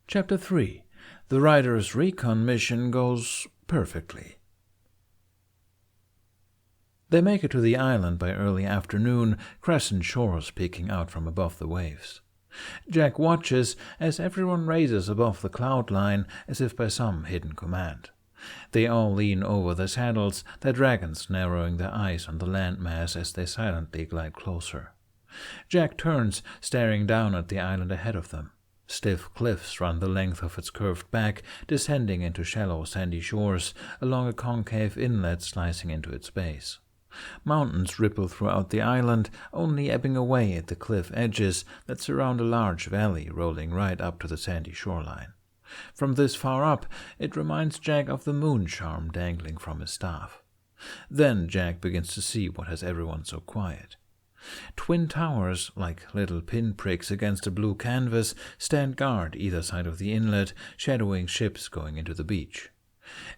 Chapter 3. The Rider's recon mission goes perfectly. They make it to the island by early afternoon, crescent shores peeking out from above the waves. Jack watches as everyone raises above the cloud line as if by some hidden command. They all lean over their saddles, their dragons narrowing their eyes on the landmass as they silently glide closer. Jack turns, staring down at the island ahead of them. Stiff cliffs run the length of its curved back, descending into shallow sandy shores along a concave inlet slicing into its base. Mountains ripple throughout the island, only ebbing away at the cliff edges that surround a large valley rolling right up to the sandy shoreline. From this far up, it reminds Jack of the moon charm dangling from his staff. Then Jack begins to see what has everyone so quiet. Twin towers, like little pinpricks against a blue canvas, stand guard either side of the inlet, shadowing ships going into the beach.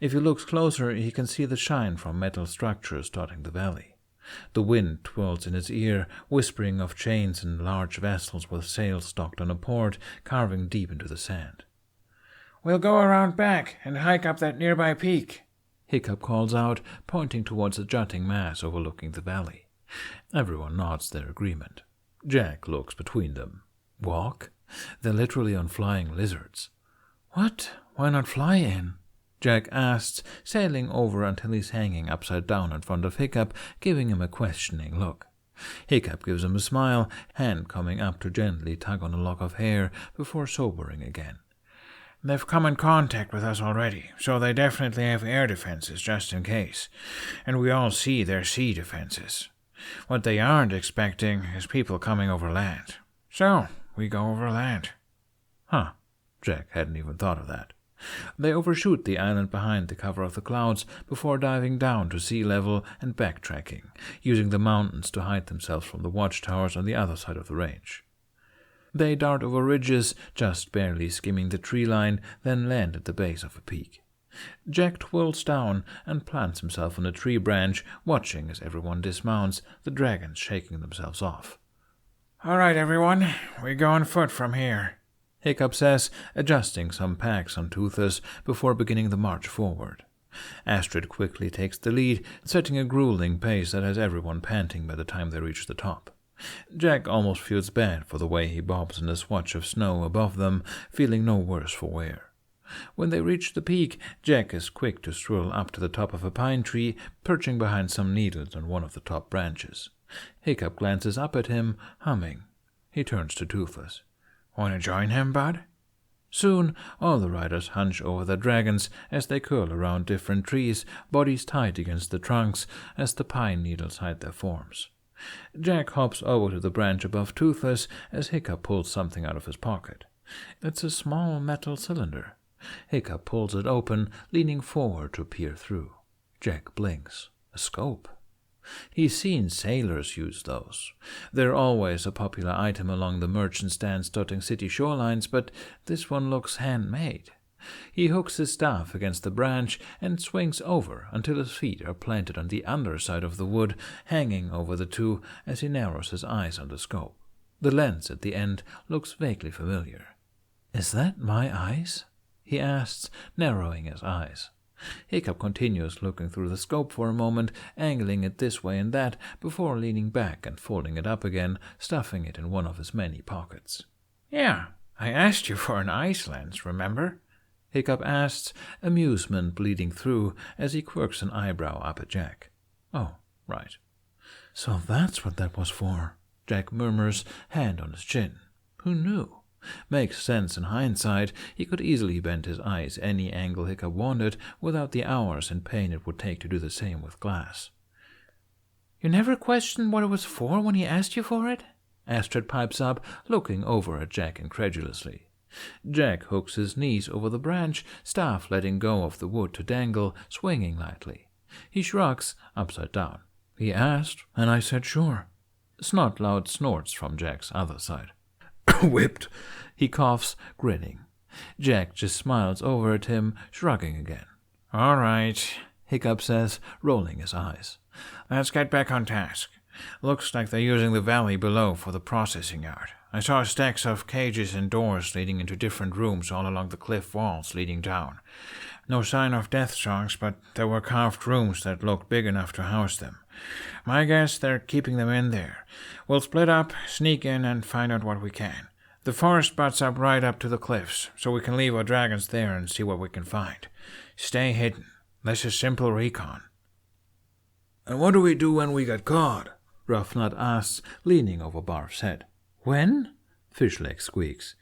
If he looks closer, he can see the shine from metal structures dotting the valley. The wind twirls in his ear, whispering of chains and large vessels with sails docked on a port, carving deep into the sand. "We'll go around back and hike up that nearby peak," Hiccup calls out, pointing towards a jutting mass overlooking the valley. Everyone nods their agreement. Jack looks between them. Walk? They're literally on flying lizards. What? Why not fly in? Jack asks, sailing over until he's hanging upside down in front of Hiccup, giving him a questioning look. Hiccup gives him a smile, hand coming up to gently tug on a lock of hair before sobering again. "They've come in contact with us already, so they definitely have air defenses just in case, and we all see their sea defenses. What they aren't expecting is people coming over land. So, we go over land." Huh. Jack hadn't even thought of that. They overshoot the island behind the cover of the clouds before diving down to sea level and backtracking, using the mountains to hide themselves from the watchtowers on the other side of the range. They dart over ridges, just barely skimming the tree line, then land at the base of a peak. Jack twirls down and plants himself on a tree branch, watching as everyone dismounts, the dragons shaking themselves off. "All right, everyone, we go on foot from here," Hiccup says, adjusting some packs on Toothless before beginning the march forward. Astrid quickly takes the lead, setting a grueling pace that has everyone panting by the time they reach the top. Jack almost feels bad for the way he bobs in the swatch of snow above them, feeling no worse for wear. When they reach the peak, Jack is quick to stroll up to the top of a pine tree, perching behind some needles on one of the top branches. Hiccup glances up at him, humming. He turns to Toothless. "Want to join him, bud?" Soon, all the riders hunch over their dragons as they curl around different trees, bodies tight against the trunks as the pine needles hide their forms. Jack hops over to the branch above Toothless as Hiccup pulls something out of his pocket. It's a small metal cylinder. Hiccup pulls it open, leaning forward to peer through. Jack blinks. A scope. He's seen sailors use those. They're always a popular item along the merchant stands dotting city shorelines, but this one looks handmade. He hooks his staff against the branch and swings over until his feet are planted on the underside of the wood, hanging over the two as he narrows his eyes on the scope. The lens at the end looks vaguely familiar. "Is that my eyes?" he asks, narrowing his eyes. Hiccup continues looking through the scope for a moment, angling it this way and that, before leaning back and folding it up again, stuffing it in one of his many pockets. "Yeah, I asked you for an ice lens, remember?" Hiccup asks, amusement bleeding through as he quirks an eyebrow up at Jack. "Oh, right. So that's what that was for," Jack murmurs, hand on his chin. Who knew? Makes sense in hindsight. He could easily bend his eyes any angle Hiccup wanted without the hours and pain it would take to do the same with glass. "You never questioned what it was for when he asked you for it?" Astrid pipes up, looking over at Jack incredulously. Jack hooks his knees over the branch, staff letting go of the wood to dangle, swinging lightly. He shrugs, upside down. "He asked, and I said sure." Snot loud snorts from Jack's other side. "Whipped," he coughs, grinning. Jack just smiles over at him, shrugging again. "All right," Hiccup says, rolling his eyes. "Let's get back on task. Looks like they're using the valley below for the processing yard. I saw stacks of cages and doors leading into different rooms all along the cliff walls leading down. No sign of Deathsongs, but there were carved rooms that looked big enough to house them. My guess they're keeping them in there. We'll split up, sneak in, and find out what we can. The forest butts up right up to the cliffs, so we can leave our dragons there and see what we can find. Stay hidden. This is simple recon. And what do we do when we get caught? Roughnut asks, leaning over Barf's head. When? Fishleg squeaks.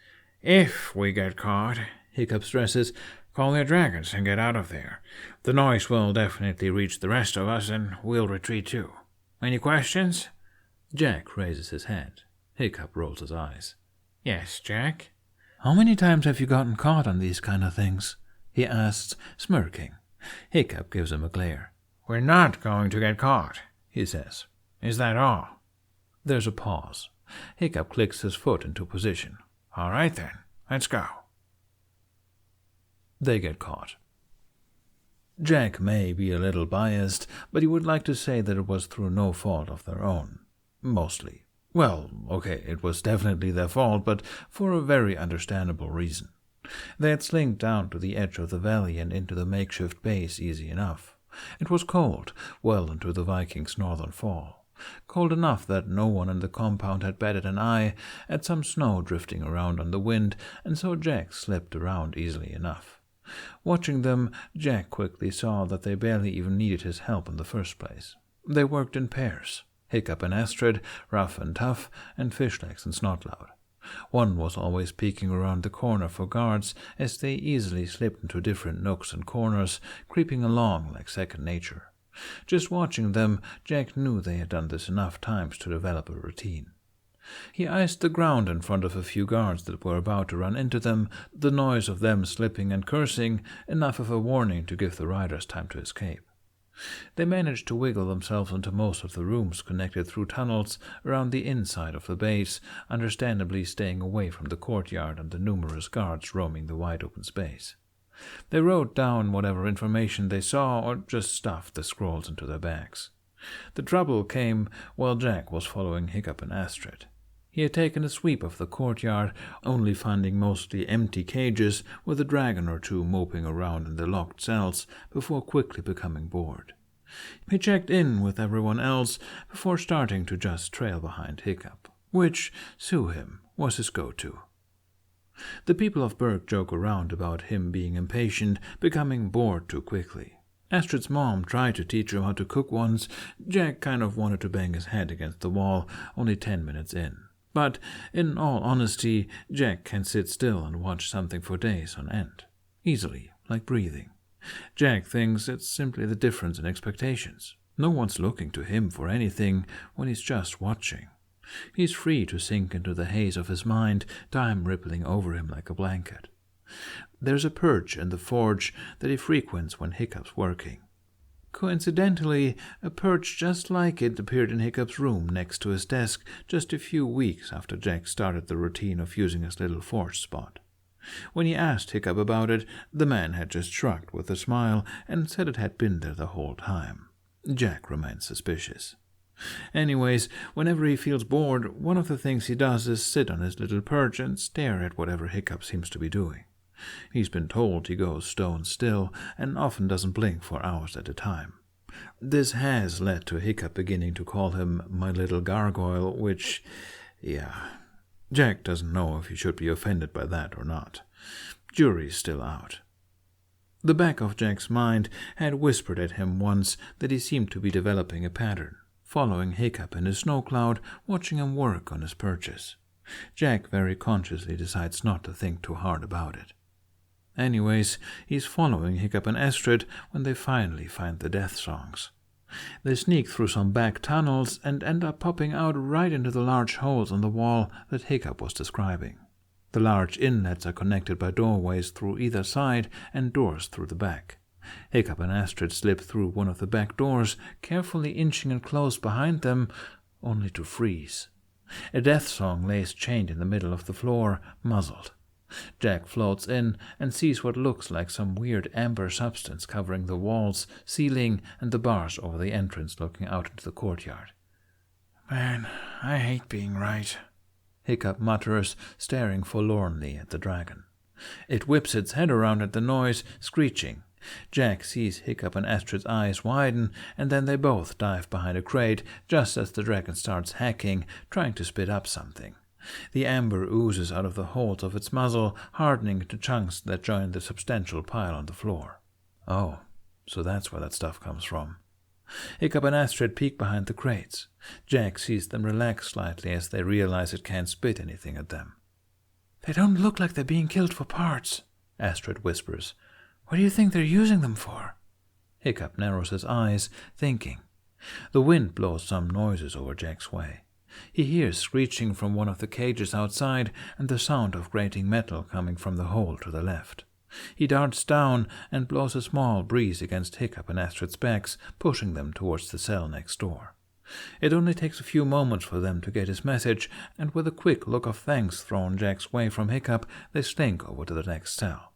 If we get caught, Hiccup stresses. Call your dragons and get out of there. The noise will definitely reach the rest of us, and we'll retreat too. Any questions? Jack raises his head. Hiccup rolls his eyes. Yes, Jack? How many times have you gotten caught on these kind of things? He asks, smirking. Hiccup gives him a glare. We're not going to get caught, he says. Is that all? There's a pause. Hiccup clicks his foot into position. All right then, let's go. They get caught. Jack may be a little biased, but he would like to say that it was through no fault of their own. Mostly. Well, okay, it was definitely their fault, but for a very understandable reason. They had slinked down to the edge of the valley and into the makeshift base easy enough. It was cold, well into the Vikings' northern fall. Cold enough that no one in the compound had batted an eye at some snow drifting around on the wind, and so Jack slipped around easily enough. Watching them, Jack quickly saw that they barely even needed his help in the first place. They worked in pairs, Hiccup and Astrid, Rough and Tough, and Fishlegs and Snotloud. One was always peeking around the corner for guards, as they easily slipped into different nooks and corners, creeping along like second nature. Just watching them, Jack knew they had done this enough times to develop a routine. He iced the ground in front of a few guards that were about to run into them, the noise of them slipping and cursing, enough of a warning to give the riders time to escape. They managed to wiggle themselves into most of the rooms connected through tunnels around the inside of the base, understandably staying away from the courtyard and the numerous guards roaming the wide-open space. They wrote down whatever information they saw or just stuffed the scrolls into their bags. The trouble came while Jack was following Hiccup and Astrid. He had taken a sweep of the courtyard, only finding mostly empty cages with a dragon or two moping around in the locked cells before quickly becoming bored. He checked in with everyone else before starting to just trail behind Hiccup, which, sue him, was his go-to. The people of Berg joke around about him being impatient, becoming bored too quickly. Astrid's mom tried to teach him how to cook once. Jack kind of wanted to bang his head against the wall, only 10 minutes in. But, in all honesty, Jack can sit still and watch something for days on end. Easily, like breathing. Jack thinks it's simply the difference in expectations. No one's looking to him for anything when he's just watching. He's free to sink into the haze of his mind, time rippling over him like a blanket. There's a perch in the forge that he frequents when Hiccup's working. Coincidentally, a perch just like it appeared in Hiccup's room next to his desk just a few weeks after Jack started the routine of using his little forge spot. When he asked Hiccup about it, the man had just shrugged with a smile and said it had been there the whole time. Jack remained suspicious. Anyways, whenever he feels bored, one of the things he does is sit on his little perch and stare at whatever Hiccup seems to be doing. He's been told he goes stone still and often doesn't blink for hours at a time. This has led to Hiccup beginning to call him my little gargoyle, which, Jack doesn't know if he should be offended by that or not. Jury's still out. The back of Jack's mind had whispered at him once that he seemed to be developing a pattern, following Hiccup in his snow cloud, watching him work on his perches. Jack very consciously decides not to think too hard about it. Anyways, he's following Hiccup and Astrid when they finally find the Deathsongs. They sneak through some back tunnels and end up popping out right into the large holes on the wall that Hiccup was describing. The large inlets are connected by doorways through either side and doors through the back. Hiccup and Astrid slip through one of the back doors, carefully inching in close behind them, only to freeze. A Deathsong lays chained in the middle of the floor, muzzled. Jack floats in and sees what looks like some weird amber substance covering the walls, ceiling, and the bars over the entrance looking out into the courtyard. Man, I hate being right, Hiccup mutters, staring forlornly at the dragon. It whips its head around at the noise, screeching. Jack sees Hiccup and Astrid's eyes widen, and then they both dive behind a crate just as the dragon starts hacking, trying to spit up something. The amber oozes out of the holes of its muzzle, hardening to chunks that join the substantial pile on the floor. Oh, so that's where that stuff comes from. Hiccup and Astrid peek behind the crates. Jack sees them relax slightly as they realize it can't spit anything at them. "They don't look like they're being killed for parts," Astrid whispers. "What do you think they're using them for?" Hiccup narrows his eyes, thinking. The wind blows some noises over Jack's way. He hears screeching from one of the cages outside and the sound of grating metal coming from the hole to the left. He darts down and blows a small breeze against Hiccup and Astrid's backs, pushing them towards the cell next door. It only takes a few moments for them to get his message, and with a quick look of thanks thrown Jack's way from Hiccup, they slink over to the next cell.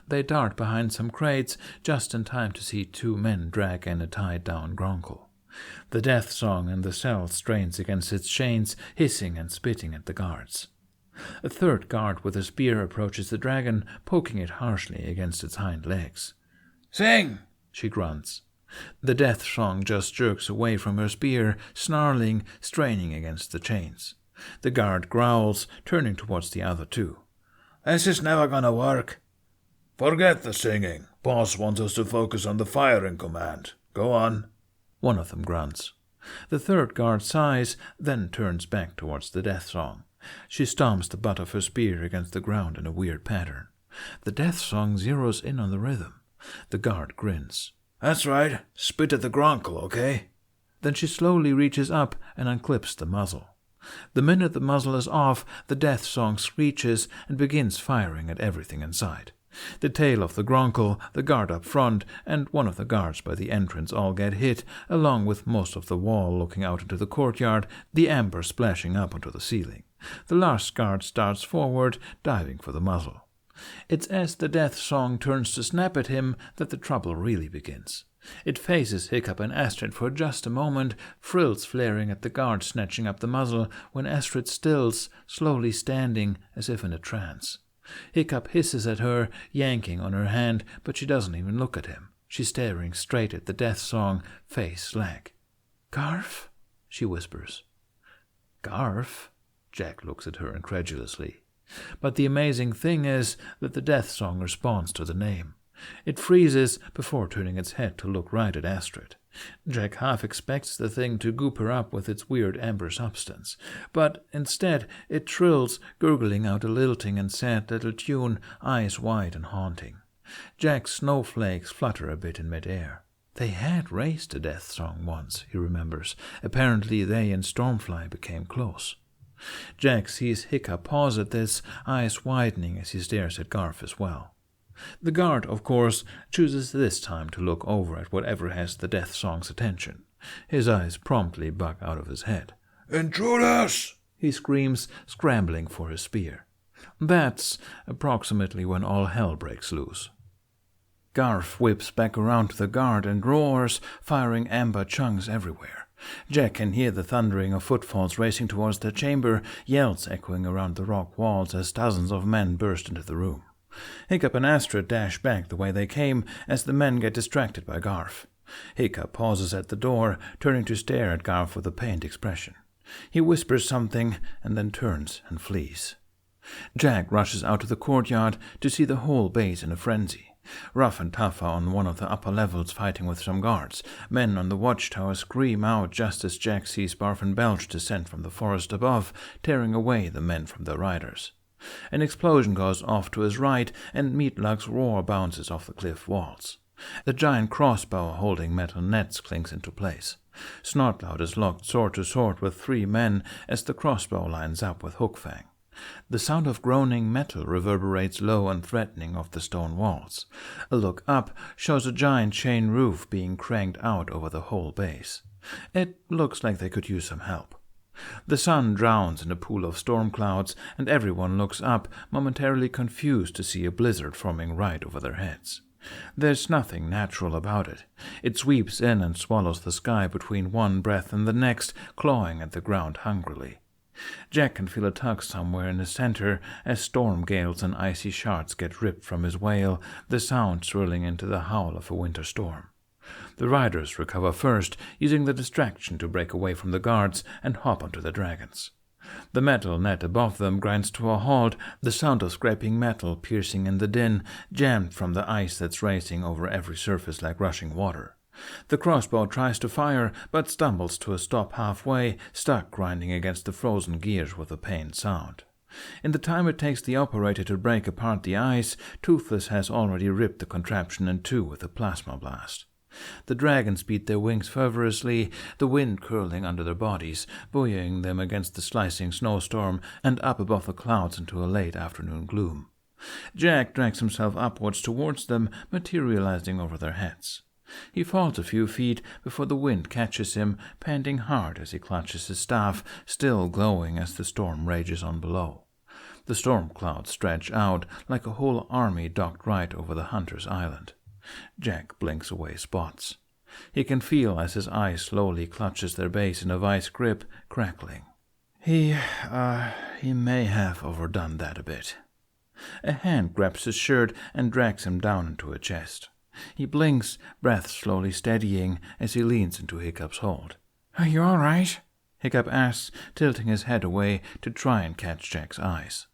They dart behind some crates, just in time to see two men drag in a tied-down Gronkle. The Deathsong in the cell strains against its chains, hissing and spitting at the guards. A third guard with a spear approaches the dragon, poking it harshly against its hind legs. "Sing!" she grunts. The Deathsong just jerks away from her spear, snarling, straining against the chains. The guard growls, turning towards the other two. "This is never gonna work." "Forget the singing. Boss wants us to focus on the firing command. Go on," one of them grunts. The third guard sighs, then turns back towards the Deathsong. She stomps the butt of her spear against the ground in a weird pattern. The Deathsong zeroes in on the rhythm. The guard grins. "That's right. Spit at the Gronkle, okay?" Then she slowly reaches up and unclips the muzzle. The minute the muzzle is off, the Deathsong screeches and begins firing at everything in sight. The tail of the Gronkle, the guard up front, and one of the guards by the entrance all get hit, along with most of the wall looking out into the courtyard, the amber splashing up onto the ceiling. The last guard starts forward, diving for the muzzle. It's as the Deathsong turns to snap at him that the trouble really begins. It faces Hiccup and Astrid for just a moment, frills flaring at the guard snatching up the muzzle, when Astrid stills, slowly standing as if in a trance. Hiccup hisses at her, yanking on her hand, but she doesn't even look at him. She's staring straight at the Deathsong, face slack. "Garf?" she whispers. "Garf?" Jack looks at her incredulously. But the amazing thing is that the Deathsong responds to the name. It freezes before turning its head to look right at Astrid. Jack half expects the thing to goop her up with its weird amber substance, but instead it trills, gurgling out a lilting and sad little tune, eyes wide and haunting. Jack's snowflakes flutter a bit in mid-air. They had raised a Deathsong once, he remembers. Apparently they and Stormfly became close. Jack sees Hiccup pause at this, eyes widening as he stares at Garf as well. The guard, of course, chooses this time to look over at whatever has the Deathsong's attention. His eyes promptly bug out of his head. "Intruders!" he screams, scrambling for his spear. That's approximately when all hell breaks loose. Garf whips back around to the guard and roars, firing amber chunks everywhere. Jack can hear the thundering of footfalls racing towards the chamber, yells echoing around the rock walls as dozens of men burst into the room. Hiccup and Astrid dash back the way they came as the men get distracted by Garf. Hiccup pauses at the door, turning to stare at Garf with a pained expression. He whispers something and then turns and flees. Jack rushes out to the courtyard to see the whole base in a frenzy. Rough and Tough are on one of the upper levels fighting with some guards. Men on the watchtower scream out just as Jack sees Barf and Belch descend from the forest above, tearing away the men from their riders. An explosion goes off to his right, and Meatlug's roar bounces off the cliff walls. The giant crossbow holding metal nets clinks into place. Snotlout is locked sword to sword with 3 men as the crossbow lines up with Hookfang. The sound of groaning metal reverberates low and threatening off the stone walls. A look up shows a giant chain roof being cranked out over the whole base. It looks like they could use some help. The sun drowns in a pool of storm clouds, and everyone looks up, momentarily confused to see a blizzard forming right over their heads. There's nothing natural about it. It sweeps in and swallows the sky between one breath and the next, clawing at the ground hungrily. Jack can feel a tug somewhere in the center as storm gales and icy shards get ripped from his wail, the sound swirling into the howl of a winter storm. The riders recover first, using the distraction to break away from the guards and hop onto the dragons. The metal net above them grinds to a halt, the sound of scraping metal piercing in the din, jammed from the ice that's racing over every surface like rushing water. The crossbow tries to fire, but stumbles to a stop halfway, stuck grinding against the frozen gears with a pained sound. In the time it takes the operator to break apart the ice, Toothless has already ripped the contraption in two with a plasma blast. The dragons beat their wings fervorously, the wind curling under their bodies, buoying them against the slicing snowstorm and up above the clouds into a late afternoon gloom. Jack drags himself upwards towards them, materializing over their heads. He falls a few feet before the wind catches him, panting hard as he clutches his staff, still glowing as the storm rages on below. The storm clouds stretch out like a whole army docked right over the hunter's island. Jack blinks away spots. He can feel as his eye slowly clutches their base in a vice grip, crackling. He may have overdone that a bit. A hand grabs his shirt and drags him down into a chest. He blinks, breath slowly steadying as he leans into Hiccup's hold. "Are you all right?" Hiccup asks, tilting his head away to try and catch Jack's eyes.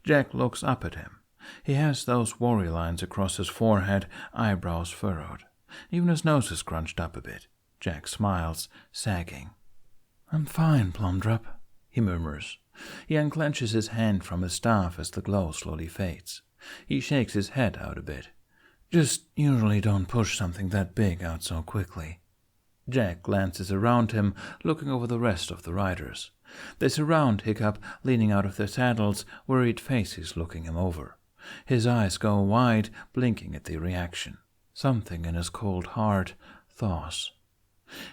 Jack looks up at him. He has those worry lines across his forehead, eyebrows furrowed. Even his nose is scrunched up a bit. Jack smiles, sagging. "I'm fine, Plumdrop," he murmurs. He unclenches his hand from his staff as the glow slowly fades. He shakes his head out a bit. "Just usually don't push something that big out so quickly." Jack glances around him, looking over the rest of the riders. They surround Hiccup, leaning out of their saddles, worried faces looking him over. His eyes go wide, blinking at the reaction. Something in his cold heart thaws.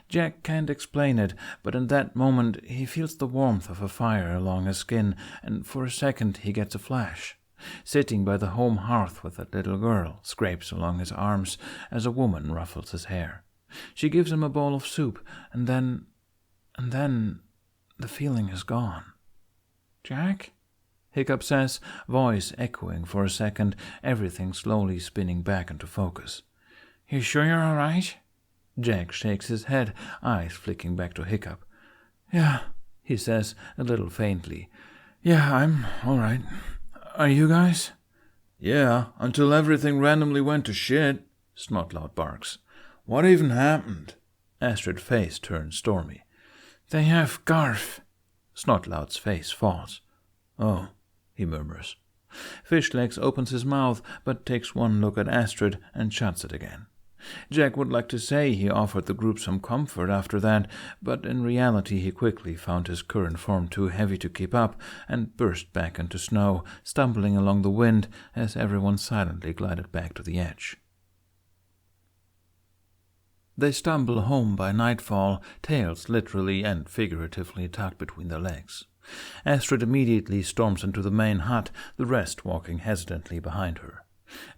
Jack can't explain it, but in that moment he feels the warmth of a fire along his skin, and for a second he gets a flash. Sitting by the home hearth with that little girl scrapes along his arms as a woman ruffles his hair. She gives him a bowl of soup, and then the feeling is gone. "Jack?" Hiccup says, voice echoing for a second, everything slowly spinning back into focus. "You sure you're all right?" Jack shakes his head, eyes flicking back to Hiccup. "Yeah," he says, a little faintly. "Yeah, I'm all right. Are you guys?" "Yeah, until everything randomly went to shit," Snotlout barks. "What even happened?" Astrid's face turns stormy. "They have Garf." Snotlout's face falls. "Oh," he murmurs. Fishlegs opens his mouth, but takes one look at Astrid and shuts it again. Jack would like to say he offered the group some comfort after that, but in reality he quickly found his current form too heavy to keep up and burst back into snow, stumbling along the wind as everyone silently glided back to the edge. They stumble home by nightfall, tails literally and figuratively tucked between their legs. Astrid immediately storms into the main hut, the rest walking hesitantly behind her.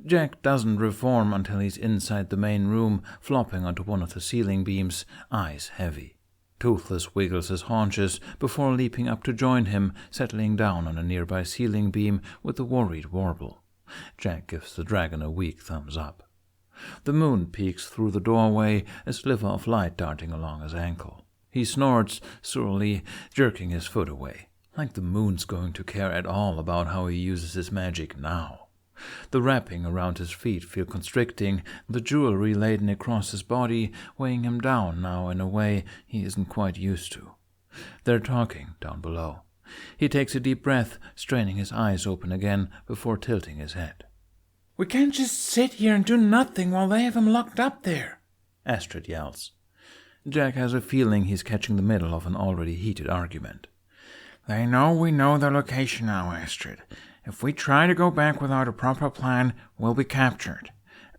Jack doesn't reform until he's inside the main room, flopping onto one of the ceiling beams, eyes heavy. Toothless wiggles his haunches before leaping up to join him, settling down on a nearby ceiling beam with a worried warble. Jack gives the dragon a weak thumbs up. The moon peeks through the doorway, a sliver of light darting along his ankle. He snorts, surly, jerking his foot away, like the moon's going to care at all about how he uses his magic now. The wrapping around his feet feel constricting, the jewelry laden across his body weighing him down now in a way he isn't quite used to. They're talking down below. He takes a deep breath, straining his eyes open again before tilting his head. "We can't just sit here and do nothing while they have him locked up there," Astrid yells. Jack has a feeling he's catching the middle of an already heated argument. "They know we know their location now, Astrid. If we try to go back without a proper plan, we'll be captured.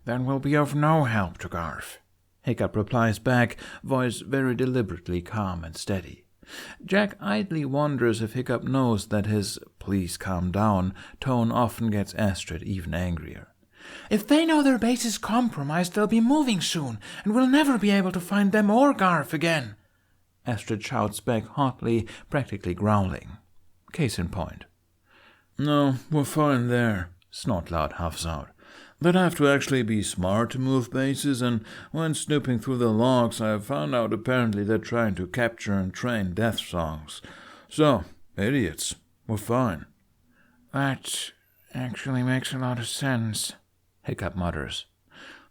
Then we'll be of no help to Garf." Hiccup replies back, voice very deliberately calm and steady. Jack idly wonders if Hiccup knows that his "please calm down" tone often gets Astrid even angrier. "If they know their base is compromised, they'll be moving soon, and we'll never be able to find them or Garf again." Astrid shouts back hotly, practically growling. Case in point. No, we're fine there, Snotlout huffs out. They'd have to actually be smart to move bases, and when snooping through the logs, I found out apparently they're trying to capture and train Deathsongs. So, idiots. We're fine. That actually makes a lot of sense, Hiccup mutters.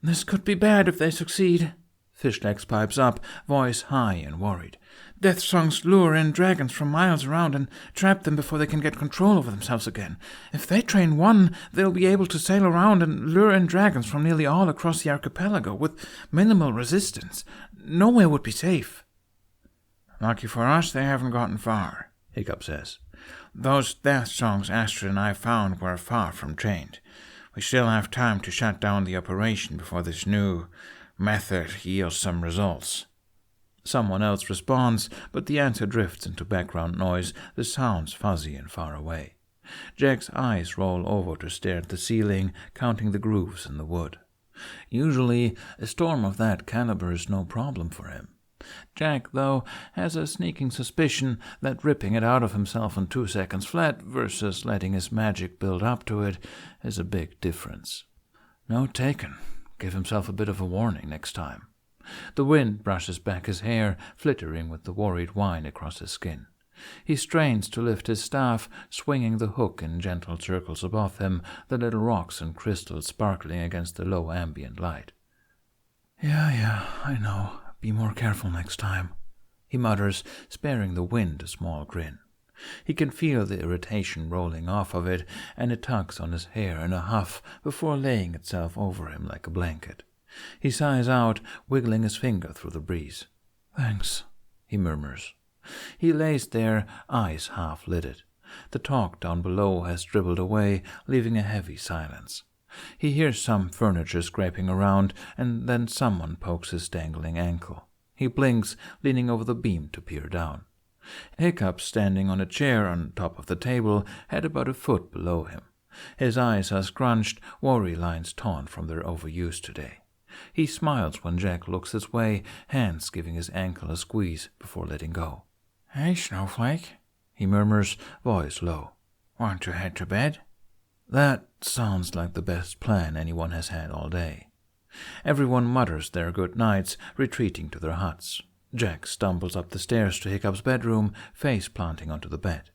This could be bad if they succeed. Fishlegs pipes up, voice high and worried. Deathsongs lure in dragons from miles around and trap them before they can get control over themselves again. If they train one, they'll be able to sail around and lure in dragons from nearly all across the archipelago with minimal resistance. Nowhere would be safe. Lucky for us, they haven't gotten far, Hiccup says. Those Deathsongs Astrid and I found were far from trained. We still have time to shut down the operation before this new method yields some results. Someone else responds, but the answer drifts into background noise, the sounds fuzzy and far away. Jack's eyes roll over to stare at the ceiling, counting the grooves in the wood. Usually, a storm of that caliber is no problem for him. Jack, though, has a sneaking suspicion that ripping it out of himself in 2 seconds flat versus letting his magic build up to it is a big difference. Note taken. Give himself a bit of a warning next time. The wind brushes back his hair, flittering with the worried whine across his skin. He strains to lift his staff, swinging the hook in gentle circles above him, the little rocks and crystals sparkling against the low ambient light. Yeah, I know. Be more careful next time, he mutters, sparing the wind a small grin. He can feel the irritation rolling off of it, and it tugs on his hair in a huff before laying itself over him like a blanket. He sighs out, wiggling his finger through the breeze. Thanks, he murmurs. He lays there, eyes half-lidded. The talk down below has dribbled away, leaving a heavy silence. He hears some furniture scraping around, and then someone pokes his dangling ankle. He blinks, leaning over the beam to peer down. Hiccup, standing on a chair on top of the table, had about a foot below him. His eyes are scrunched, worry lines torn from their overuse today. He smiles when Jack looks his way, hands giving his ankle a squeeze before letting go. Hey, Snowflake, he murmurs, voice low. Want to head to bed? That sounds like the best plan anyone has had all day. Everyone mutters their good nights, retreating to their huts. Jack stumbles up the stairs to Hiccup's bedroom, face planting onto the bed.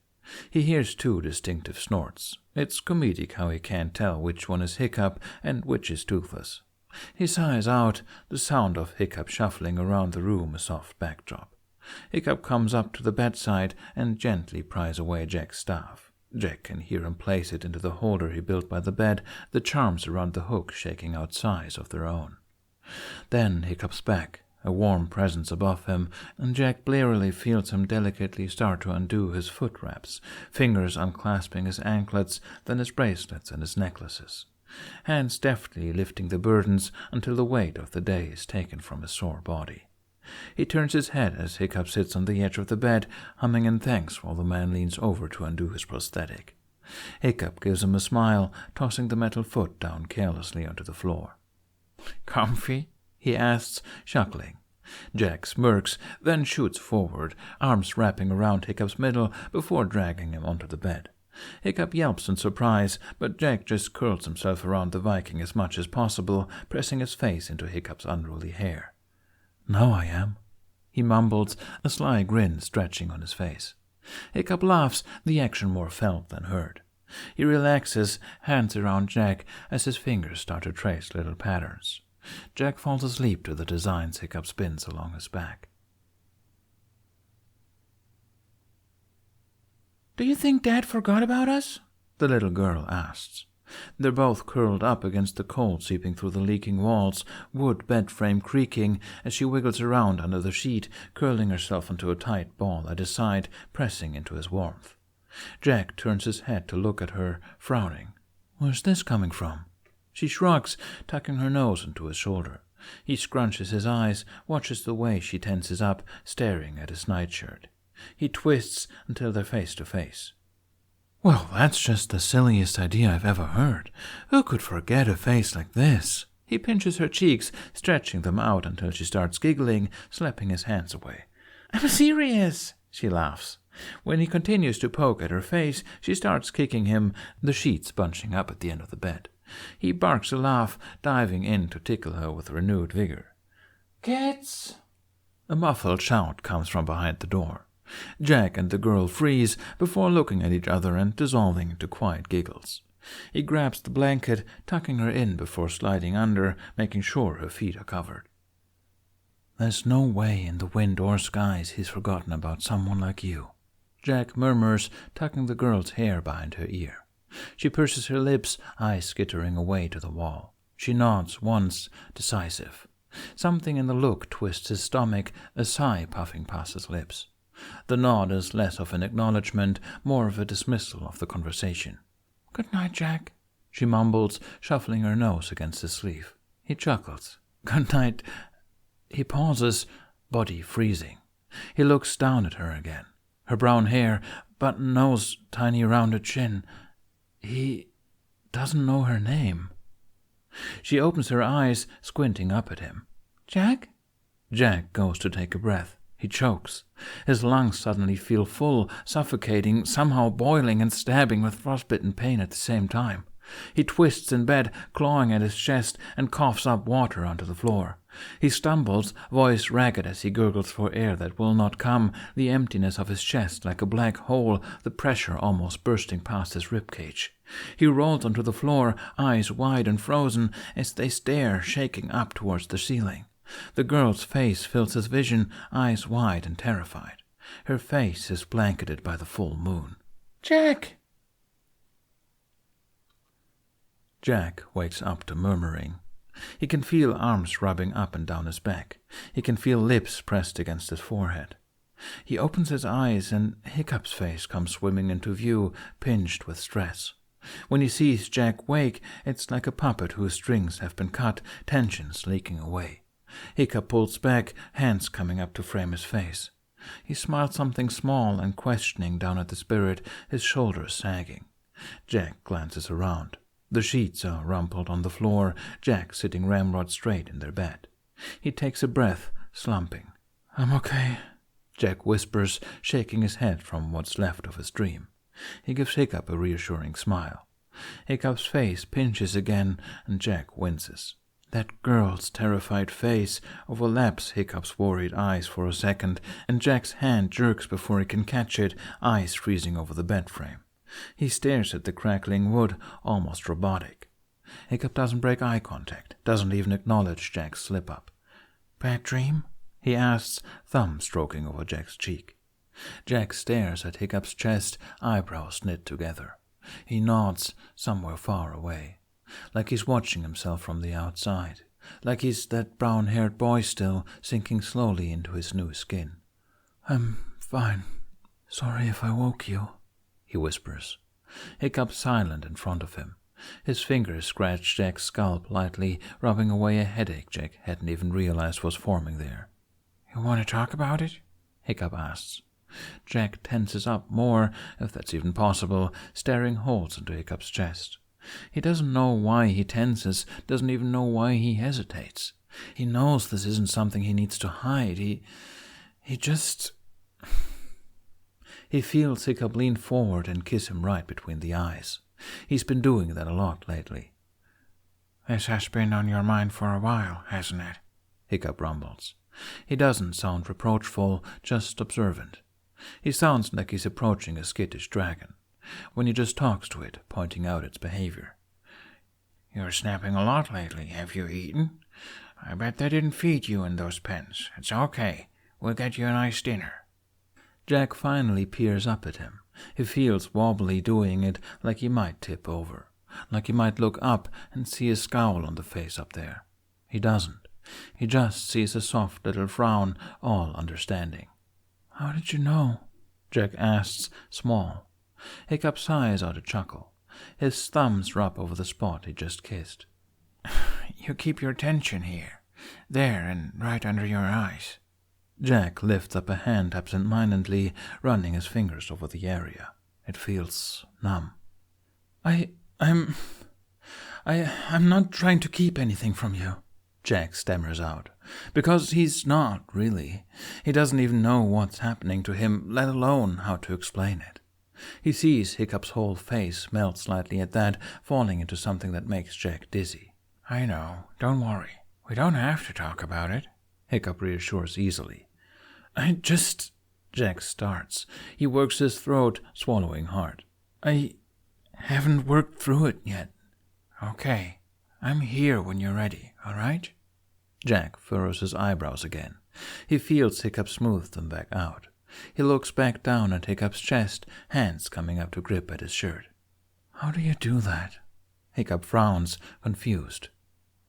He hears 2 distinctive snorts. It's comedic how he can't tell which one is Hiccup and which is Toothless. He sighs out, the sound of Hiccup shuffling around the room a soft backdrop. Hiccup comes up to the bedside and gently pries away Jack's staff. Jack can hear him place it into the holder he built by the bed, the charms around the hook shaking out sighs of their own. Then Hiccup's back, a warm presence above him, and Jack blearily feels him delicately start to undo his foot wraps, fingers unclasping his anklets, then his bracelets and his necklaces. Hands deftly lifting the burdens until the weight of the day is taken from his sore body. He turns his head as Hiccup sits on the edge of the bed, humming in thanks while the man leans over to undo his prosthetic. Hiccup gives him a smile, tossing the metal foot down carelessly onto the floor. Comfy? He asks, chuckling. Jack smirks, then shoots forward, arms wrapping around Hiccup's middle before dragging him onto the bed. Hiccup yelps in surprise, but Jack just curls himself around the Viking as much as possible, pressing his face into Hiccup's unruly hair. Now I am, he mumbles, a sly grin stretching on his face. Hiccup laughs, the action more felt than heard. He relaxes, hands around Jack, as his fingers start to trace little patterns. Jack falls asleep to the designs Hiccup spins along his back. Do you think Dad forgot about us? The little girl asks. They're both curled up against the cold seeping through the leaking walls, wood bed frame creaking as she wiggles around under the sheet, curling herself into a tight ball at his side, pressing into his warmth. Jack turns his head to look at her, frowning. Where's this coming from? She shrugs, tucking her nose into his shoulder. He scrunches his eyes, watches the way she tenses up, staring at his nightshirt. He twists until they're face to face. Well, that's just the silliest idea I've ever heard. Who could forget a face like this? He pinches her cheeks, stretching them out until she starts giggling, slapping his hands away. I'm serious, she laughs. When he continues to poke at her face, she starts kicking him, the sheets bunching up at the end of the bed. He barks a laugh, diving in to tickle her with renewed vigor. Cats! A muffled shout comes from behind the door. Jack and the girl freeze before looking at each other and dissolving into quiet giggles. He grabs the blanket, tucking her in before sliding under, making sure her feet are covered. There's no way in the wind or skies he's forgotten about someone like you, Jack murmurs, tucking the girl's hair behind her ear. She purses her lips, eyes skittering away to the wall. She nods once, decisive. Something in the look twists his stomach, a sigh puffing past his lips. The nod is less of an acknowledgement, more of a dismissal of the conversation. Good night, Jack, she mumbles, shuffling her nose against his sleeve. He chuckles. Good night. He pauses, body freezing. He looks down at her again. Her brown hair, button nose, tiny rounded chin. He doesn't know her name. She opens her eyes, squinting up at him. Jack? Jack goes to take a breath. He chokes. His lungs suddenly feel full, suffocating, somehow boiling and stabbing with frostbitten pain at the same time. He twists in bed, clawing at his chest, and coughs up water onto the floor. He stumbles, voice ragged as he gurgles for air that will not come, the emptiness of his chest like a black hole, the pressure almost bursting past his ribcage. He rolls onto the floor, eyes wide and frozen, as they stare, shaking up towards the ceiling. The girl's face fills his vision, eyes wide and terrified. Her face is blanketed by the full moon. Jack! Jack wakes up to murmuring. He can feel arms rubbing up and down his back. He can feel lips pressed against his forehead. He opens his eyes and Hiccup's face comes swimming into view, pinched with stress. When he sees Jack wake, it's like a puppet whose strings have been cut, tensions leaking away. Hiccup pulls back, hands coming up to frame his face. He smiles something small and questioning down at the spirit, his shoulders sagging. Jack glances around. The sheets are rumpled on the floor, Jack sitting ramrod straight in their bed. He takes a breath, slumping. I'm okay, Jack whispers, shaking his head from what's left of his dream. He gives Hiccup a reassuring smile. Hiccup's face pinches again, and Jack winces. That girl's terrified face overlaps Hiccup's worried eyes for a second, and Jack's hand jerks before he can catch it, eyes freezing over the bed frame. He stares at the crackling wood, almost robotic. Hiccup doesn't break eye contact, doesn't even acknowledge Jack's slip-up. Bad dream? He asks, thumb stroking over Jack's cheek. Jack stares at Hiccup's chest, eyebrows knit together. He nods, somewhere far away, like he's watching himself from the outside, like he's that brown-haired boy still, sinking slowly into his new skin. I'm fine. Sorry if I woke you, he whispers. Hiccup's silent in front of him. His fingers scratch Jack's scalp lightly, rubbing away a headache Jack hadn't even realized was forming there. You want to talk about it? Hiccup asks. Jack tenses up more, if that's even possible, staring holes into Hiccup's chest. He doesn't know why he tenses, doesn't even know why he hesitates. He knows this isn't something he needs to hide. He just... He feels Hiccup lean forward and kiss him right between the eyes. He's been doing that a lot lately. This has been on your mind for a while, hasn't it? Hiccup rumbles. He doesn't sound reproachful, just observant. He sounds like he's approaching a skittish dragon, when he just talks to it, pointing out its behavior. You're snapping a lot lately. Have you eaten? I bet they didn't feed you in those pens. It's okay. We'll get you a nice dinner. Jack finally peers up at him. He feels wobbly doing it, like he might tip over, like he might look up and see a scowl on the face up there. He doesn't. He just sees a soft little frown, all understanding. How did you know? Jack asks, small. Hiccup sighs out a chuckle. His thumbs rub over the spot he just kissed. You keep your tension here, there and right under your eyes. Jack lifts up a hand absent-mindedly, running his fingers over the area. It feels numb. I'm not trying to keep anything from you, Jack stammers out. Because he's not, really. He doesn't even know what's happening to him, let alone how to explain it. He sees Hiccup's whole face melt slightly at that, falling into something that makes Jack dizzy. I know. Don't worry. We don't have to talk about it. Hiccup reassures easily. Jack starts. He works his throat, swallowing hard. I haven't worked through it yet. Okay. I'm here when you're ready, all right? Jack furrows his eyebrows again. He feels Hiccup smooth them back out. He looks back down at Hiccup's chest, hands coming up to grip at his shirt. How do you do that? Hiccup frowns, confused.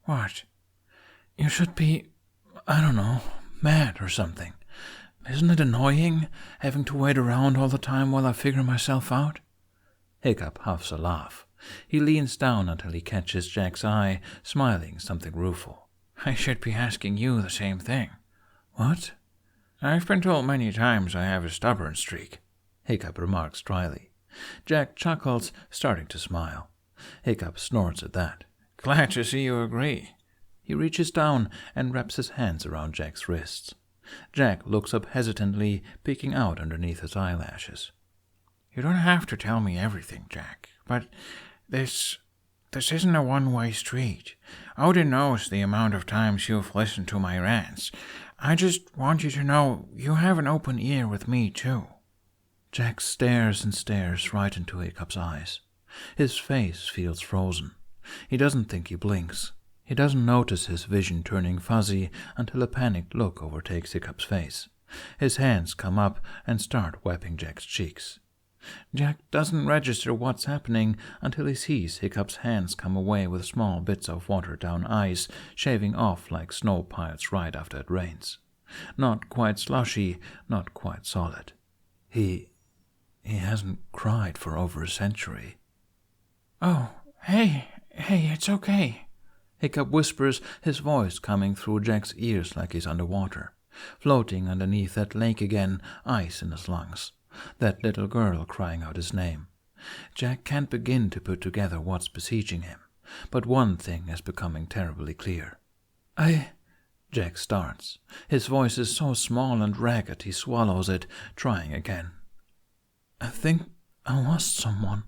What? You should be, I don't know, mad or something. Isn't it annoying, having to wait around all the time while I figure myself out? Hiccup huffs a laugh. He leans down until he catches Jack's eye, smiling something rueful. I should be asking you the same thing. What? I've been told many times I have a stubborn streak, Hiccup remarks dryly. Jack chuckles, starting to smile. Hiccup snorts at that. Glad to see you agree. He reaches down and wraps his hands around Jack's wrists. Jack looks up hesitantly, peeking out underneath his eyelashes. You don't have to tell me everything, Jack, but this isn't a one-way street. Odin knows the amount of times you've listened to my rants. I just want you to know you have an open ear with me, too. Jack stares and stares right into Hiccup's eyes. His face feels frozen. He doesn't think he blinks. He doesn't notice his vision turning fuzzy until a panicked look overtakes Hiccup's face. His hands come up and start wiping Jack's cheeks. Jack doesn't register what's happening until he sees Hiccup's hands come away with small bits of watered-down ice shaving off like snow piles right after it rains. Not quite slushy, not quite solid. He hasn't cried for over a century. Oh, hey, it's okay. Hiccup whispers, his voice coming through Jack's ears like he's underwater, floating underneath that lake again, ice in his lungs. That little girl crying out his name. Jack can't begin to put together what's besieging him, but one thing is becoming terribly clear. Jack starts. His voice is so small and ragged he swallows it, trying again. I think I lost someone.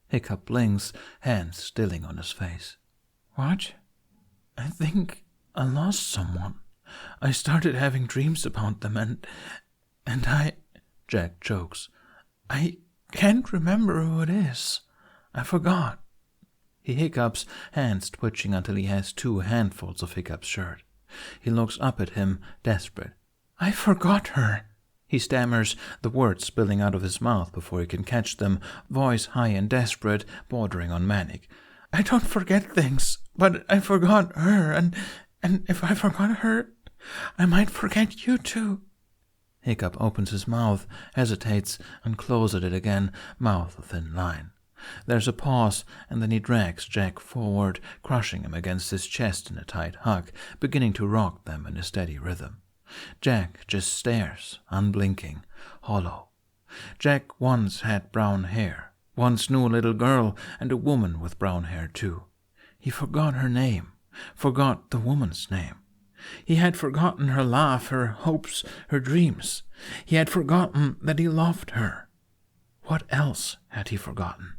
Hiccup blinks, hands stilling on his face. What? I think I lost someone. I started having dreams about them and I... Jack chokes. I can't remember who it is. I forgot. He hiccups, hands twitching until he has 2 handfuls of Hiccup's shirt. He looks up at him, desperate. I forgot her. He stammers, the words spilling out of his mouth before he can catch them, voice high and desperate, bordering on manic. I don't forget things, but I forgot her, and if I forgot her, I might forget you too. Hiccup opens his mouth, hesitates, and closes it again, mouth a thin line. There's a pause, and then he drags Jack forward, crushing him against his chest in a tight hug, beginning to rock them in a steady rhythm. Jack just stares, unblinking, hollow. Jack once had brown hair, once knew a little girl and a woman with brown hair too. He forgot her name, forgot the woman's name. He had forgotten her laugh, her hopes, her dreams. He had forgotten that he loved her. What else had he forgotten?